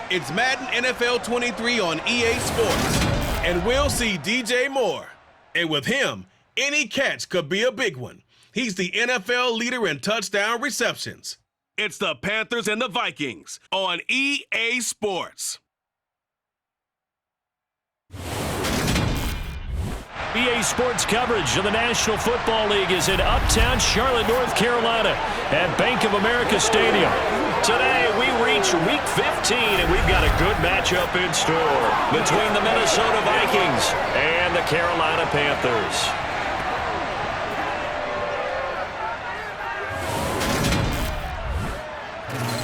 It's Madden NFL 23 on EA Sports. And we'll see DJ Moore. And with him, any catch could be a big one. He's the NFL leader in touchdown receptions. It's the Panthers and the Vikings on EA Sports. EA Sports coverage of the National Football League is in uptown Charlotte, North Carolina at Bank of America Stadium. Today, we reach Week 15, and we've got a good matchup in store between the Minnesota Vikings and the Carolina Panthers.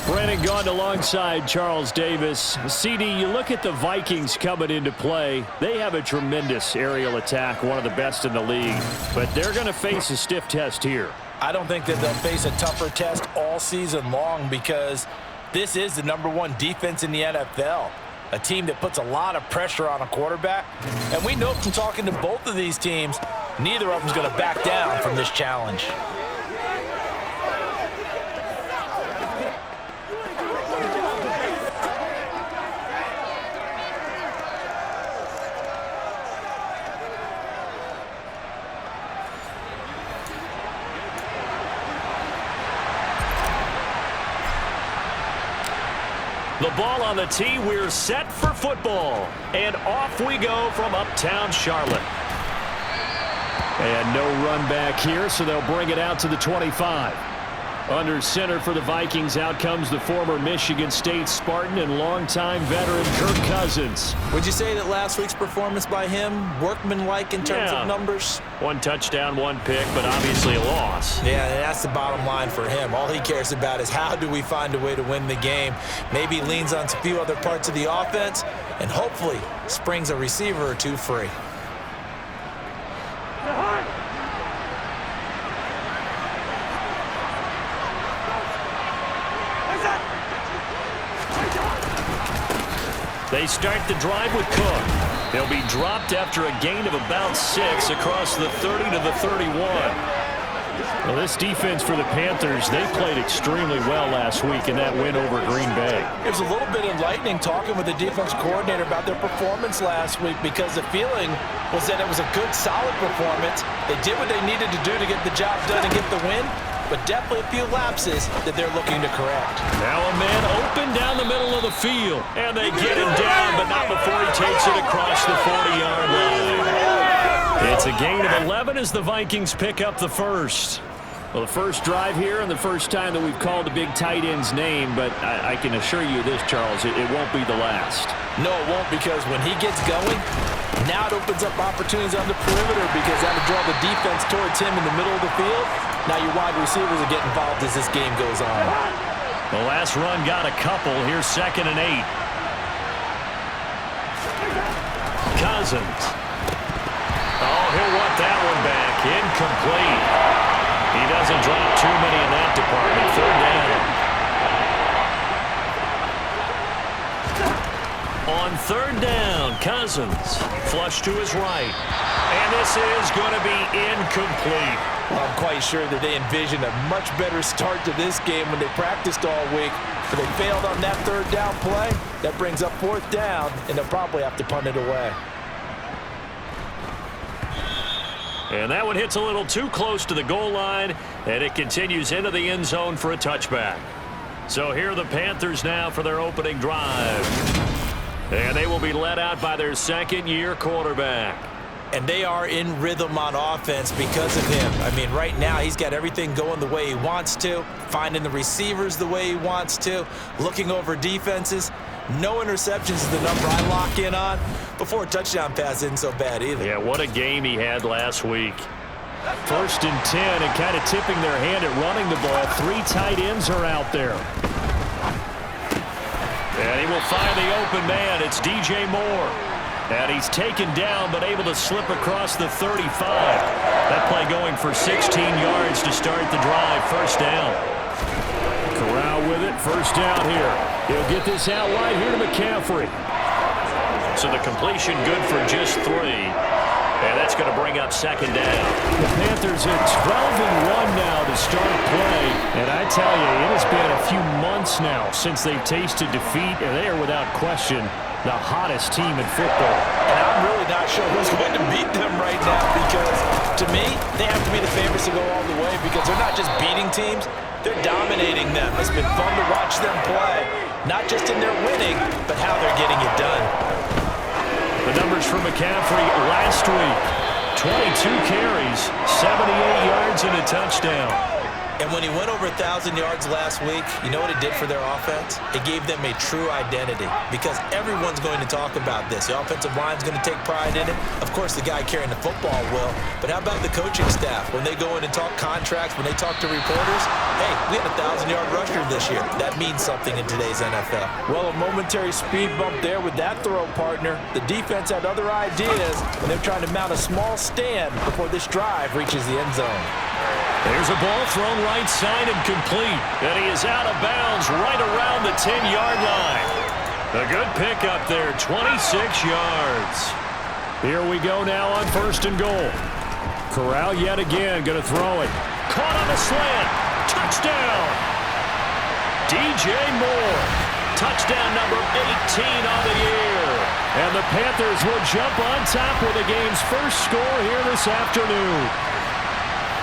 Brandon Gaudin alongside Charles Davis. CD, you look at the Vikings coming into play. They have a tremendous aerial attack, one of the best in the league. But they're going to face a stiff test here. I don't think that they'll face a tougher test all season long because this is the #1 defense in the NFL. A team that puts a lot of pressure on a quarterback. And we know from talking to both of these teams, neither of them is going to back down from this challenge. The ball on the tee, we're set for football. And off we go from uptown Charlotte. And no run back here, so they'll bring it out to the 25. Under center for the Vikings, out comes the former Michigan State Spartan and longtime veteran Kirk Cousins. Would you say that last week's performance by him, workmanlike in terms of numbers? 1 touchdown, 1 pick, but obviously a loss. Yeah, and that's the bottom line for him. All he cares about is how do we find a way to win the game. Maybe leans on a few other parts of the offense and hopefully springs a receiver or two free. They start the drive with Cook. They'll be dropped after a gain of about 6 across the 30 to the 31. Well, this defense for the Panthers, they played extremely well last week in that win over Green Bay. It was a little bit enlightening talking with the defense coordinator about their performance last week because the feeling was that it was a good, solid performance. They did what they needed to do to get the job done and get the win, but definitely a few lapses that they're looking to correct. Now a man open down the middle of the field, and they get him down, but not before he takes it across the 40-yard line. It's a gain of 11 as the Vikings pick up the first. Well, the first drive here and the first time that we've called a big tight end's name, but I can assure you this, Charles, it won't be the last. No, it won't, because when he gets going, now it opens up opportunities on the perimeter because that'll draw the defense towards him in the middle of the field. Now your wide receivers will get involved as this game goes on. The last run got a couple. Here's 2nd and 8. Cousins. Oh, he'll want that one back. Incomplete. He doesn't drop too many in that department. 3rd down. On 3rd down, Cousins. Flush to his right. And this is going to be incomplete. I'm quite sure that they envisioned a much better start to this game when they practiced all week. But they failed on that 3rd down play. That brings up 4th down, and they'll probably have to punt it away. And that one hits a little too close to the goal line, and it continues into the end zone for a touchback. So here are the Panthers now for their opening drive. And they will be led out by their 2nd-year quarterback. And they are in rhythm on offense because of him. I mean, right now he's got everything going the way he wants to, finding the receivers the way he wants to, looking over defenses. No interceptions is the number I lock in on. Before a touchdown pass isn't so bad either. Yeah, what a game he had last week. 1st and 10, and kind of tipping their hand at running the ball. 3 tight ends are out there. And he will find the open man. It's DJ Moore. And he's taken down, but able to slip across the 35. That play going for 16 yards to start the drive. 1st down. Corral with it. 1st down here. He'll get this out wide here to McCaffrey. So the completion good for just 3. And that's going to bring bring up second down. The Panthers are 12-1 now to start play. And I tell you, it has been a few months now since they've tasted defeat, and they are without question the hottest team in football. And I'm really not sure who's going to beat them right now, because to me, they have to be the favorites to go all the way, because they're not just beating teams, they're dominating them. It's been fun to watch them play, not just in their winning, but how they're getting it done. The numbers for McCaffrey last week: 22 carries, 78 yards, and a touchdown. And when he went over 1,000 yards last week, you know what it did for their offense? It gave them a true identity, because everyone's going to talk about this. The offensive line's going to take pride in it. Of course, the guy carrying the football will. But how about the coaching staff? When they go in and talk contracts, when they talk to reporters, hey, we had a 1,000-yard rusher this year. That means something in today's NFL. Well, a momentary speed bump there with that throw, partner. The defense had other ideas, and they're trying to mount a small stand before this drive reaches the end zone. There's a ball thrown right side and complete. And he is out of bounds right around the 10-yard line. A good pickup there, 26 yards. Here we go now on 1st and goal. Corral yet again going to throw it. Caught on the slant. Touchdown. DJ Moore. Touchdown number 18 on the year. And the Panthers will jump on top with the game's first score here this afternoon.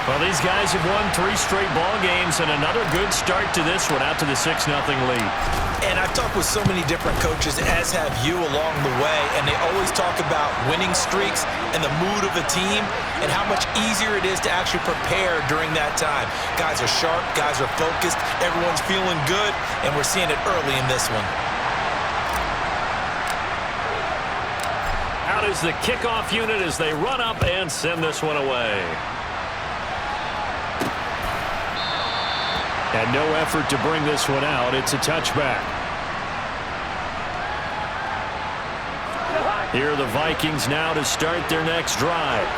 Well, these guys have won 3 straight ball games, and another good start to this one, out to the 6-0 lead. And I've talked with so many different coaches, as have you, along the way, and they always talk about winning streaks and the mood of a team and how much easier it is to actually prepare during that time. Guys are sharp, guys are focused, everyone's feeling good, and we're seeing it early in this one. Out is the kickoff unit as they run up and send this one away. And no effort to bring this one out. It's a touchback. Here are the Vikings now to start their next drive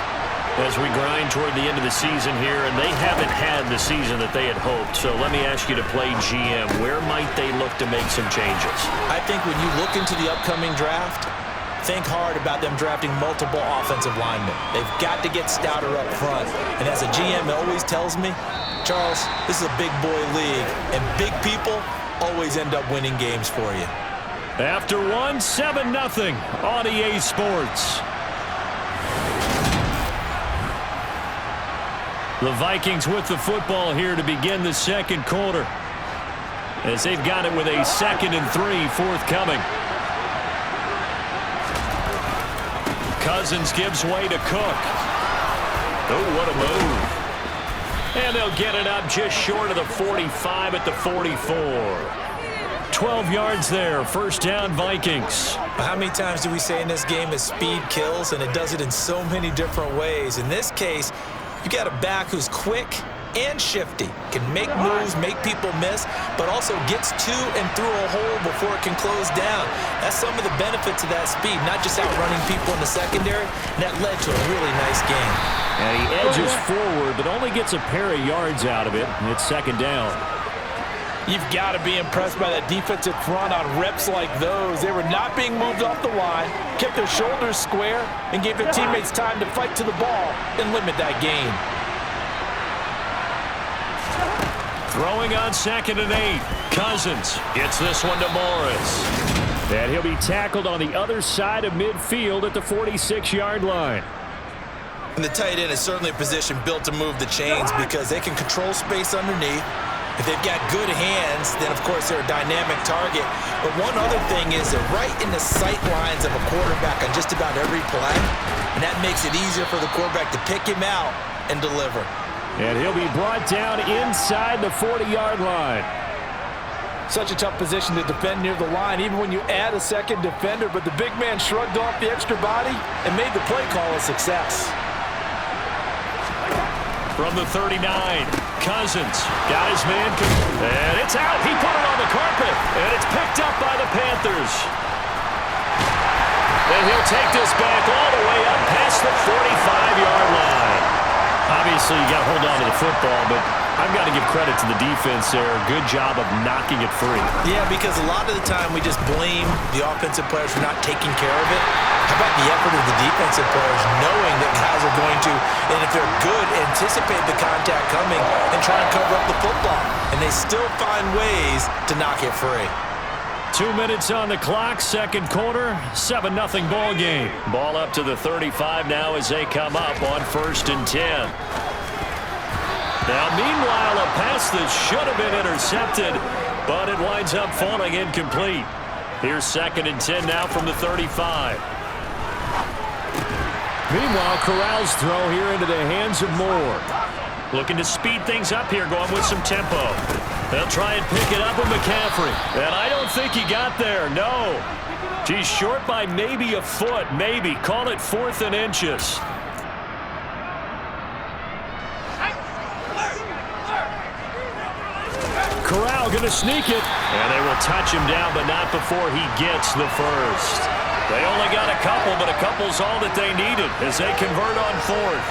as we grind toward the end of the season here, and they haven't had the season that they had hoped. So let me ask you to play GM. Where might they look to make some changes? I think when you look into the upcoming draft, think hard about them drafting multiple offensive linemen. They've got to get stouter up front. And as a GM always tells me, Charles, this is a big boy league, and big people always end up winning games for you. After 7-0 on EA Sports. The Vikings with the football here to begin the second quarter, as they've got it with a 2nd and 3 forthcoming. Cousins gives way to Cook. Oh, what a move. And they'll get it up just short of the 45 at the 44. 12 yards there. 1st down, Vikings. How many times do we say in this game that speed kills, and it does it in so many different ways? In this case, you got a back who's quick and shifty, can make moves, make people miss, but also gets to and through a hole before it can close down. That's some of the benefits of that speed, not just outrunning people in the secondary, and that led to a really nice game. And he edges forward, but only gets a pair of yards out of it, and it's 2nd down. You've got to be impressed by that defensive front on reps like those. They were not being moved off the line, kept their shoulders square, and gave their teammates time to fight to the ball and limit that gain. Throwing on 2nd and 8. Cousins gets this one to Morris. And he'll be tackled on the other side of midfield at the 46-yard line. And the tight end is certainly a position built to move the chains because they can control space underneath. If they've got good hands, then, of course, they're a dynamic target. But one other thing is they're right in the sight lines of a quarterback on just about every play, and that makes it easier for the quarterback to pick him out and deliver. And he'll be brought down inside the 40-yard line. Such a tough position to defend near the line, even when you add a second defender, but the big man shrugged off the extra body and made the play call a success. From the 39, Cousins got his man, and it's out. He put it on the carpet, and it's picked up by the Panthers. And he'll take this back all the way up past the 45-yard line. Obviously, you got to hold on to the football, but I've got to give credit to the defense there. Good job of knocking it free. Yeah, because a lot of the time we just blame the offensive players for not taking care of it. How about the effort of the defensive players knowing that guys guys are going to, and if they're good, anticipate the contact coming and try and cover up the football. And they still find ways to knock it free. 2 minutes on the clock, second quarter, 7-0 ball game. Ball up to the 35 now as they come up on 1st and 10. Now, meanwhile, a pass that should have been intercepted, but it winds up falling incomplete. Here's 2nd and 10 now from the 35. Meanwhile, Corral's throw here into the hands of Moore. Looking to speed things up here, going with some tempo. They'll try and pick it up with McCaffrey. And I don't think he got there, no. He's short by maybe a foot, maybe. Call it 4th and inches. Corral going to sneak it. And they will touch him down, but not before he gets the first. They only got a couple, but a couple's all that they needed as they convert on 4th.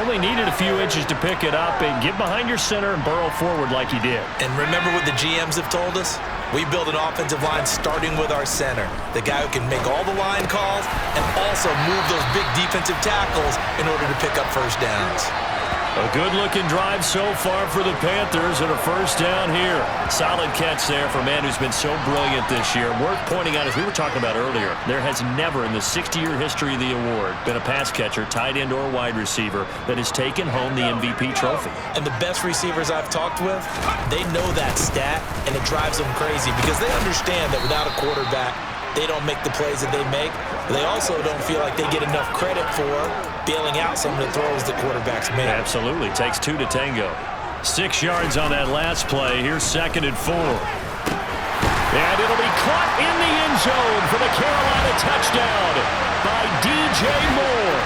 Only needed a few inches to pick it up and get behind your center and burrow forward like he did. And remember what the GMs have told us? We build an offensive line starting with our center, the guy who can make all the line calls and also move those big defensive tackles in order to pick up first downs. A good-looking drive so far for the Panthers and a first down here. Solid catch there for a man who's been so brilliant this year. Worth pointing out, as we were talking about earlier, there has never in the 60-year history of the award been a pass catcher, tight end, or wide receiver that has taken home the MVP trophy. And the best receivers I've talked with, they know that stat, and it drives them crazy because they understand that without a quarterback, they don't make the plays that they make. They also don't feel like they get enough credit for bailing out some of the throws the quarterbacks make. Absolutely. Takes 2 to tango. 6 yards on that last play. Here's 2nd and 4. And it'll be caught in the end zone for the Carolina touchdown by DJ Moore.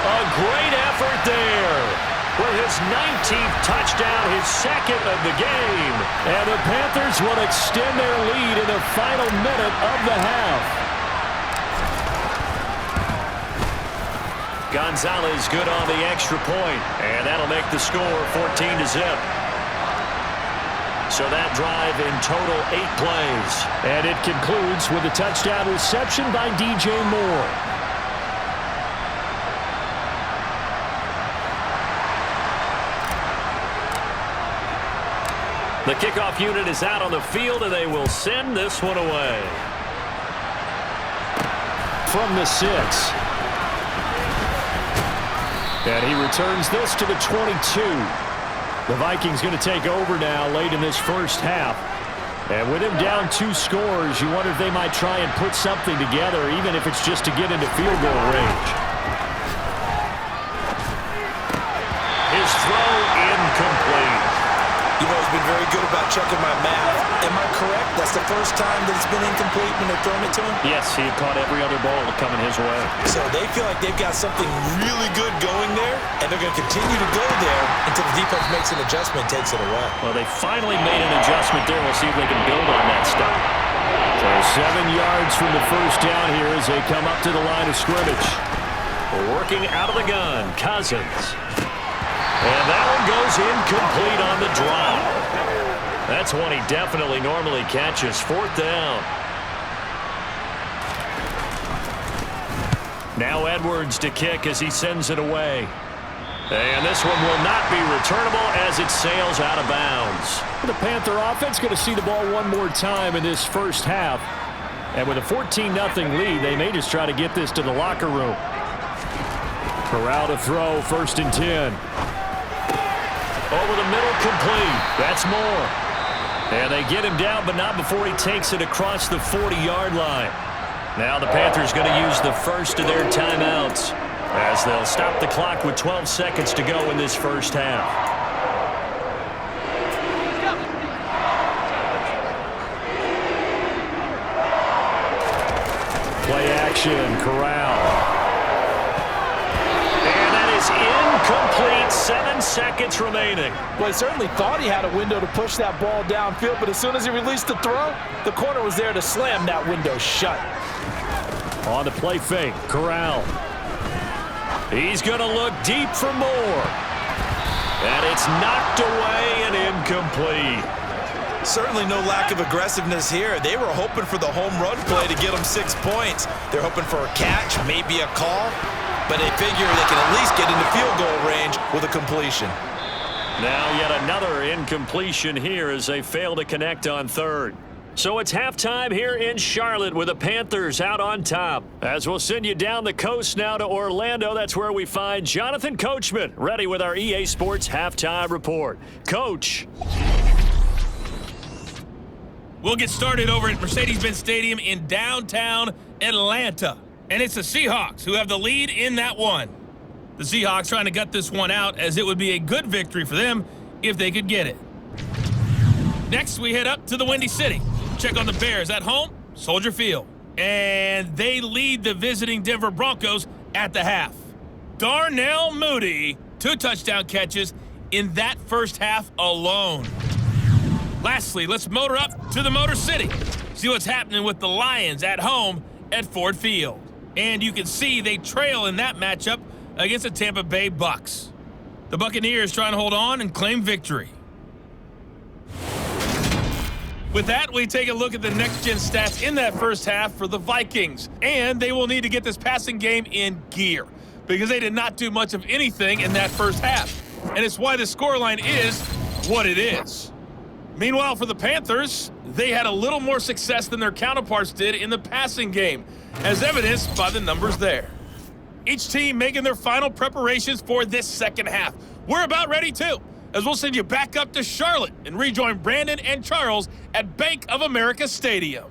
A great effort there. With his 19th touchdown, his 2nd of the game. And the Panthers will extend their lead in the final minute of the half. Gonzalez good on the extra point, and that'll make the score 14-0. So that drive in total 8 plays. And it concludes with a touchdown reception by DJ Moore. The kickoff unit is out on the field, and they will send this one away. From the 6. And he returns this to the 22. The Vikings going to take over now late in this first half. And with him down 2 scores, you wonder if they might try and put something together, even if it's just to get into field goal range. His throw incomplete. You've always been very good about checking my math. Am I correct? That's the first time that it's been incomplete when they've thrown it to him? Yes, he had caught every other ball coming his way. So they feel like they've got something really good going there, and they're going to continue to go there until the defense makes an adjustment and takes it away. Well, they finally made an adjustment there. We'll see if they can build on that stuff. So 7 yards from the first down here as they come up to the line of scrimmage. Working out of the gun, Cousins. And that one goes incomplete on the drop. That's one he definitely normally catches. 4th down. Now Edwards to kick as he sends it away. And this one will not be returnable as it sails out of bounds. The Panther offense going to see the ball one more time in this first half. And with a 14-0 lead, they may just try to get this to the locker room. Corral to throw, 1st and 10. Over the middle, complete. That's Moore. And they get him down, but not before he takes it across the 40-yard line. Now the Panthers going to use the first of their timeouts as they'll stop the clock with 12 seconds to go in this first half. Play action, Corral. Incomplete, 7 seconds remaining. Well, he certainly thought he had a window to push that ball downfield, but as soon as he released the throw, the corner was there to slam that window shut. On the play fake, Corral. He's going to look deep for more. And it's knocked away and incomplete. Certainly no lack of aggressiveness here. They were hoping for the home run play to get them 6 points. They're hoping for a catch, maybe a call, but they figure they can at least get into field goal range with a completion. Now yet another incompletion here as they fail to connect on third. So it's halftime here in Charlotte with the Panthers out on top. As we'll send you down the coast now to Orlando, that's where we find Jonathan Coachman ready with our EA Sports Halftime Report. Coach. We'll get started over at Mercedes-Benz Stadium in downtown Atlanta. And it's the Seahawks who have the lead in that one. The Seahawks trying to gut this one out as it would be a good victory for them if they could get it. Next, we head up to the Windy City. Check on the Bears at home, Soldier Field. And they lead the visiting Denver Broncos at the half. Darnell Mooney, 2 touchdown catches in that first half alone. Lastly, let's motor up to the Motor City. See what's happening with the Lions at home at Ford Field. And you can see they trail in that matchup against the Tampa Bay Bucks. The Buccaneers trying to hold on and claim victory. With that, we take a look at the next-gen stats in that first half for the Vikings. And they will need to get this passing game in gear because they did not do much of anything in that first half. And it's why the scoreline is what it is. Meanwhile, for the Panthers, they had a little more success than their counterparts did in the passing game, as evidenced by the numbers there. Each team making their final preparations for this second half. We're about ready, too, as we'll send you back up to Charlotte and rejoin Brandon and Charles at Bank of America Stadium.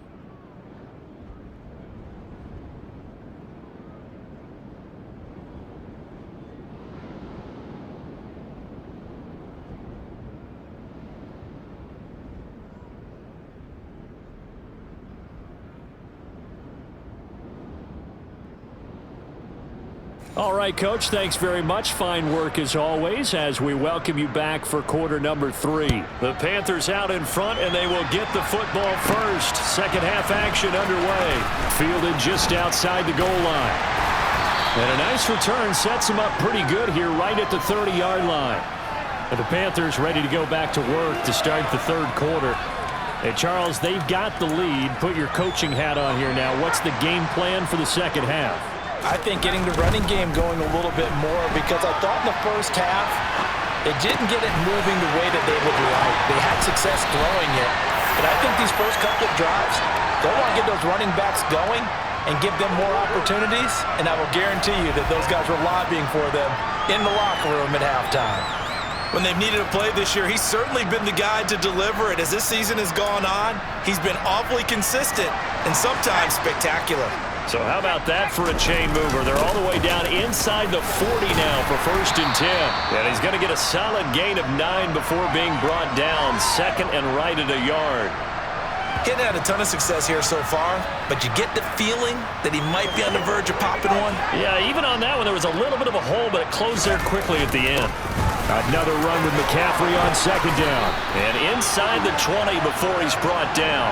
All right, Coach, thanks very much. Fine work as always as we welcome you back for quarter number 3. The Panthers out in front, and they will get the football first. Second half action underway. Fielded just outside the goal line. And a nice return sets them up pretty good here right at the 30-yard line. And the Panthers ready to go back to work to start the third quarter. Hey, Charles, they've got the lead. Put your coaching hat on here now. What's the game plan for the second half? I think getting the running game going a little bit more because I thought in the first half they didn't get it moving the way that they would like. They had success throwing it, but I think these first couple of drives, they'll want to get those running backs going and give them more opportunities, and I will guarantee you that those guys were lobbying for them in the locker room at halftime. When they've needed a play this year, he's certainly been the guy to deliver it. As this season has gone on, he's been awfully consistent and sometimes spectacular. So how about that for a chain mover? They're all the way down inside the 40 now for 1st and 10. And he's going to get a solid gain of 9 before being brought down. Second and right at a yard. He hadn't had a ton of success here so far, but you get the feeling that he might be on the verge of popping one. Yeah, even on that one, there was a little bit of a hole, but it closed there quickly at the end. Another run with McCaffrey on 2nd down. And inside the 20 before he's brought down.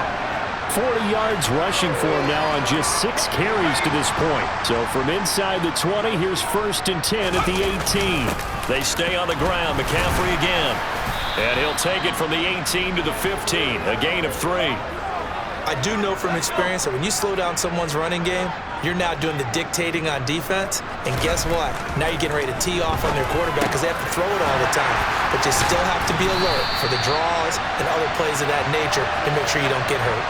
40 yards rushing for him now on just 6 carries to this point. So from inside the 20, here's 1st and 10 at the 18. They stay on the ground. McCaffrey again. And he'll take it from the 18 to the 15. A gain of 3. I do know from experience that when you slow down someone's running game, you're now doing the dictating on defense. And guess what? Now you're getting ready to tee off on their quarterback because they have to throw it all the time. But you still have to be alert for the draws and other plays of that nature to make sure you don't get hurt.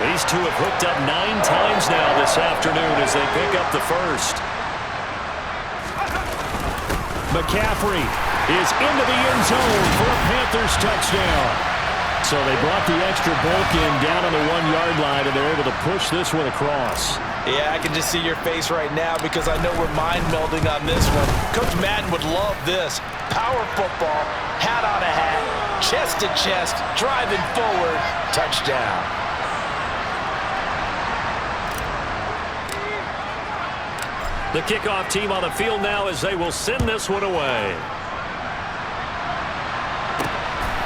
These two have hooked up 9 times now this afternoon as they pick up the first. McCaffrey is into the end zone for a Panthers touchdown. So they brought the extra bulk in down on the 1-yard line, and they're able to push this one across. Yeah, I can just see your face right now because I know we're mind-melding on this one. Coach Madden would love this. Power football, hat on a hat, chest to chest, driving forward, touchdown. The kickoff team on the field now as they will send this one away.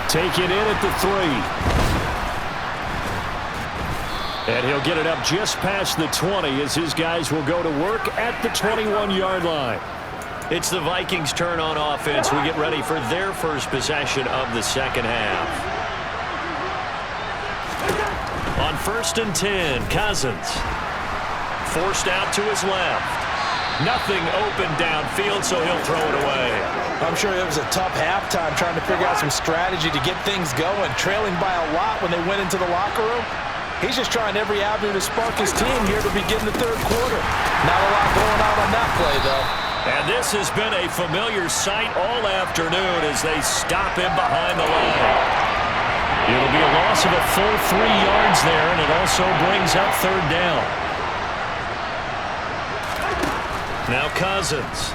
Take it in at the 3. And he'll get it up just past the 20 as his guys will go to work at the 21-yard line. It's the Vikings' turn on offense. We get ready for their first possession of the second half. 1st and 10. Cousins. Forced out to his left. Nothing open downfield, so he'll throw it away. I'm sure it was a tough halftime trying to figure out some strategy to get things going, trailing by a lot when they went into the locker room. He's just trying every avenue to spark his team here to begin the third quarter. Not a lot going on that play, though. And this has been a familiar sight all afternoon as they stop him behind the line. It'll be a loss of a full 3 yards there, and it also brings up 3rd down. Now Cousins.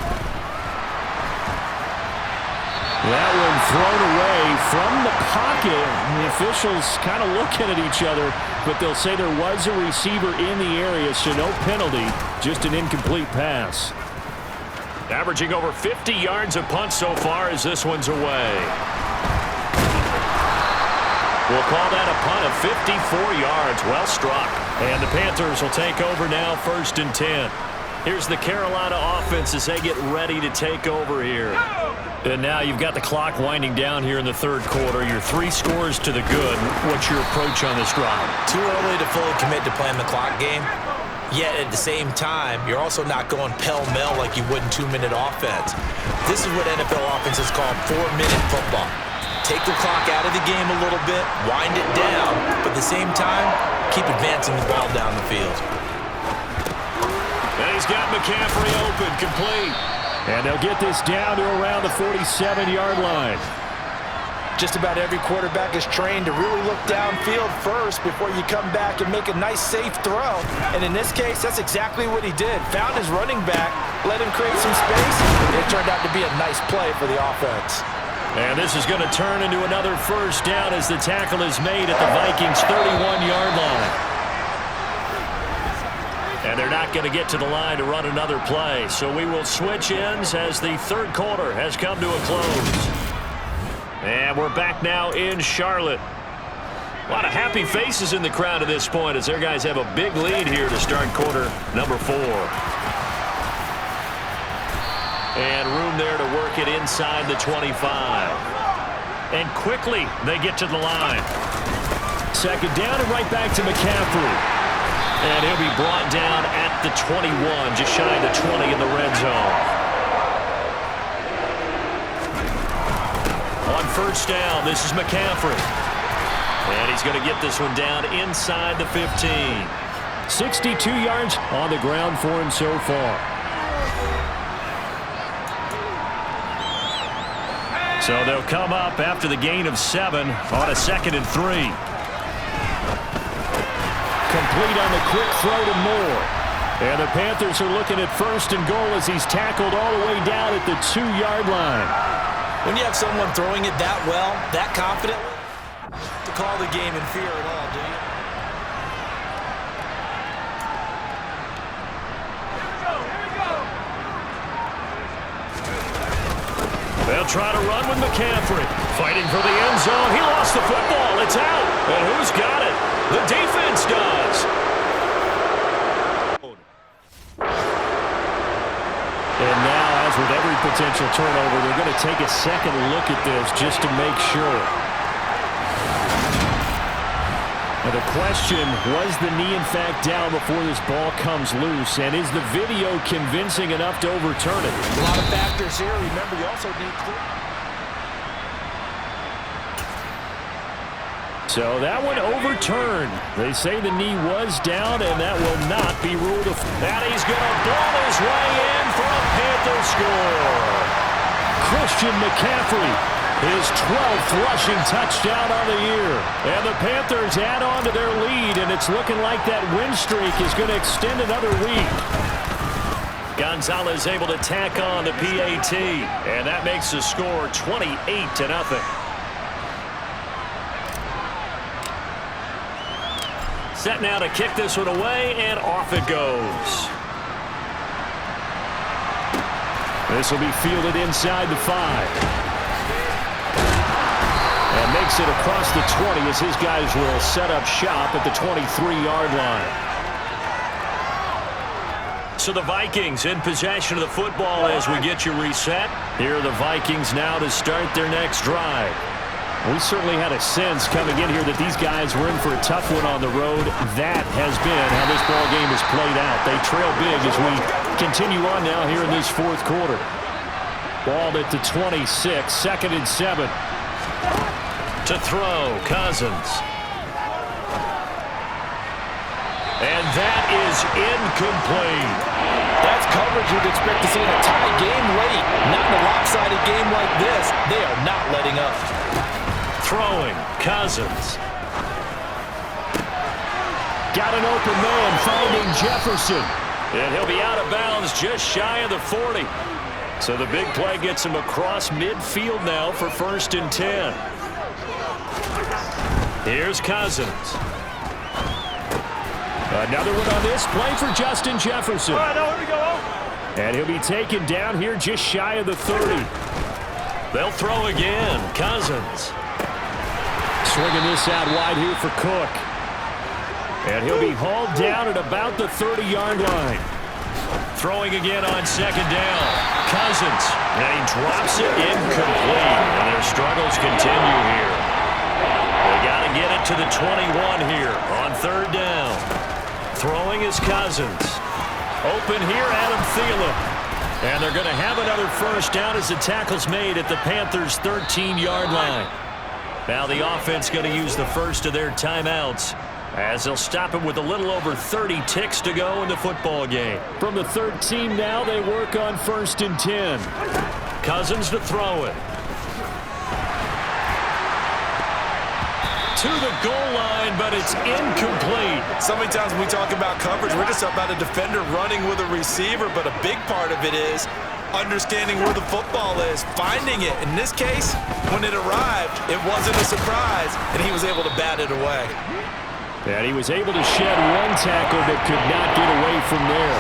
That one thrown away from the pocket. The officials kind of looking at each other, but they'll say there was a receiver in the area, so no penalty, just an incomplete pass. Averaging over 50 yards a punt so far as this one's away. We'll call that a punt of 54 yards. Well struck. And the Panthers will take over now, 1st and 10. Here's the Carolina offense as they get ready to take over here. And now you've got the clock winding down here in the 3rd quarter. You're 3 scores to the good. What's your approach on this drive? Too early to fully commit to playing the clock game. Yet at the same time, you're also not going pell-mell like you would in 2-minute offense. This is what NFL offenses call 4-minute football. Take the clock out of the game a little bit, wind it down, but at the same time, keep advancing the ball down the field. And he's got McCaffrey open, complete. And they'll get this down to around the 47-yard line. Just about every quarterback is trained to really look downfield first before you come back and make a nice, safe throw. And in this case, that's exactly what he did. Found his running back, let him create some space, and it turned out to be a nice play for the offense. And this is going to turn into another 1st down as the tackle is made at the Vikings' 31-yard line. And they're not going to get to the line to run another play. So we will switch ends as the 3rd quarter has come to a close. And we're back now in Charlotte. A lot of happy faces in the crowd at this point as their guys have a big lead here to start quarter number 4. And room there to work it inside the 25. And quickly they get to the line. 2nd down and right back to McCaffrey. And he'll be brought down at the 21, just shy of the 20 in the red zone. On 1st down, this is McCaffrey. And he's going to get this one down inside the 15. 62 yards on the ground for him so far. So they'll come up after the gain of 7 on a 2nd and 3. Complete on the quick throw to Moore. And the Panthers are looking at 1st and goal as he's tackled all the way down at the 2-yard line. When you have someone throwing it that well, that confidently, to call the game in fear at all, do you? They'll try to run with McCaffrey. Fighting for the end zone. He lost the football. It's out. And who's got it? The defense does. And now, as with every potential turnover, they're going to take a second look at this just to make sure. Now the question, was the knee in fact down before this ball comes loose? And is the video convincing enough to overturn it? A lot of factors here. Remember, you also need clear. So that one overturned. They say the knee was down, and that will not be ruled. And he's going to blow his way in for a Panther score. Christian McCaffrey, his 12th rushing touchdown on the year. And the Panthers add on to their lead, and it's looking like that win streak is going to extend another week. Gonzalez able to tack on the PAT, and that makes the score 28-0. Set now to kick this one away, and off it goes. This will be fielded inside the 5. And makes it across the 20 as his guys will set up shop at the 23-yard line. So the Vikings in possession of the football as we get you reset. Here are the Vikings now to start their next drive. We certainly had a sense coming in here that these guys were in for a tough one on the road. That has been how this ball game has played out. They trail big as we continue on now here in this fourth quarter. Ball at the 26, 2nd and 7. To throw, Cousins. And that is incomplete. That's coverage you'd expect to see in a tie game late. Not in a lopsided game like this. They are not letting up. Throwing, Cousins. Got an open man finding Jefferson. And he'll be out of bounds just shy of the 40. So the big play gets him across midfield now for 1st and 10. Here's Cousins. Another one on this play for Justin Jefferson. All right, now here we go. And he'll be taken down here just shy of the 30. They'll throw again. Cousins. Swinging this out wide here for Cook. And he'll be hauled down at about the 30-yard line. Throwing again on 2nd down. Cousins. And he drops it incomplete. And their struggles continue here. They got to get it to the 21 here on 3rd down. Throwing is Cousins. Open here, Adam Thielen. And they're going to have another 1st down as the tackle's made at the Panthers' 13-yard line. Now the offense going to use the first of their timeouts as they'll stop it with a little over 30 ticks to go in the football game. From the 13 now, they work on 1st and 10. Cousins to throw it. To the goal line, but it's incomplete. So many times when we talk about coverage, we're just about a defender running with a receiver, but a big part of it is understanding where the football is, finding it. In this case, when it arrived, it wasn't a surprise, and he was able to bat it away. And he was able to shed one tackle but could not get away from there.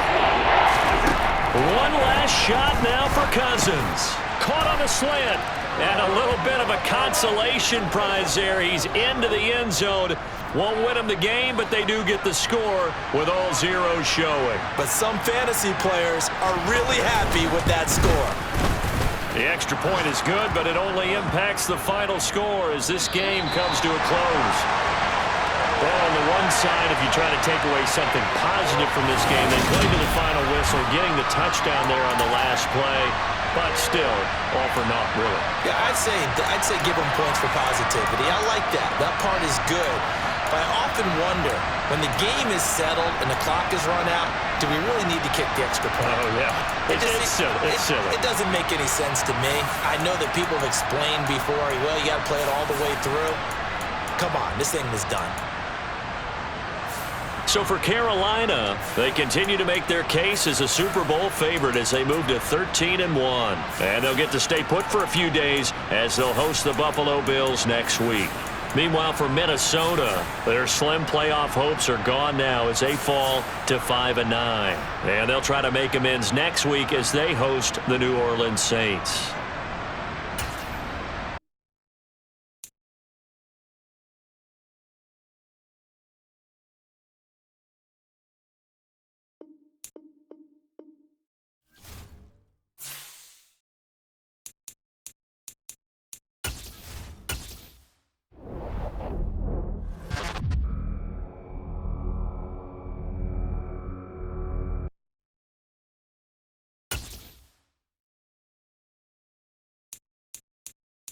One last shot now for Cousins. Caught on a slant. And a little bit of a consolation prize there. He's into the end zone. Won't win them the game, but they do get the score with all zeros showing. But some fantasy players are really happy with that score. The extra point is good, but it only impacts the final score as this game comes to a close. Well, on the one side, if you try to take away something positive from this game, they played to the final whistle, getting the touchdown there on the last play. But still, all for naught, really. Yeah, I'd say give them points for positivity. I like that. That part is good. But I often wonder, when the game is settled and the clock is run out, do we really need to kick the extra point? Oh, yeah. It's silly. It's silly. It doesn't make any sense to me. I know that people have explained before, well, you got to play it all the way through. Come on, this thing was done. So for Carolina, they continue to make their case as a Super Bowl favorite as they move to 13-1. And they'll get to stay put for a few days as they'll host the Buffalo Bills next week. Meanwhile, for Minnesota, their slim playoff hopes are gone now as they fall to 5-9. And they'll try to make amends next week as they host the New Orleans Saints.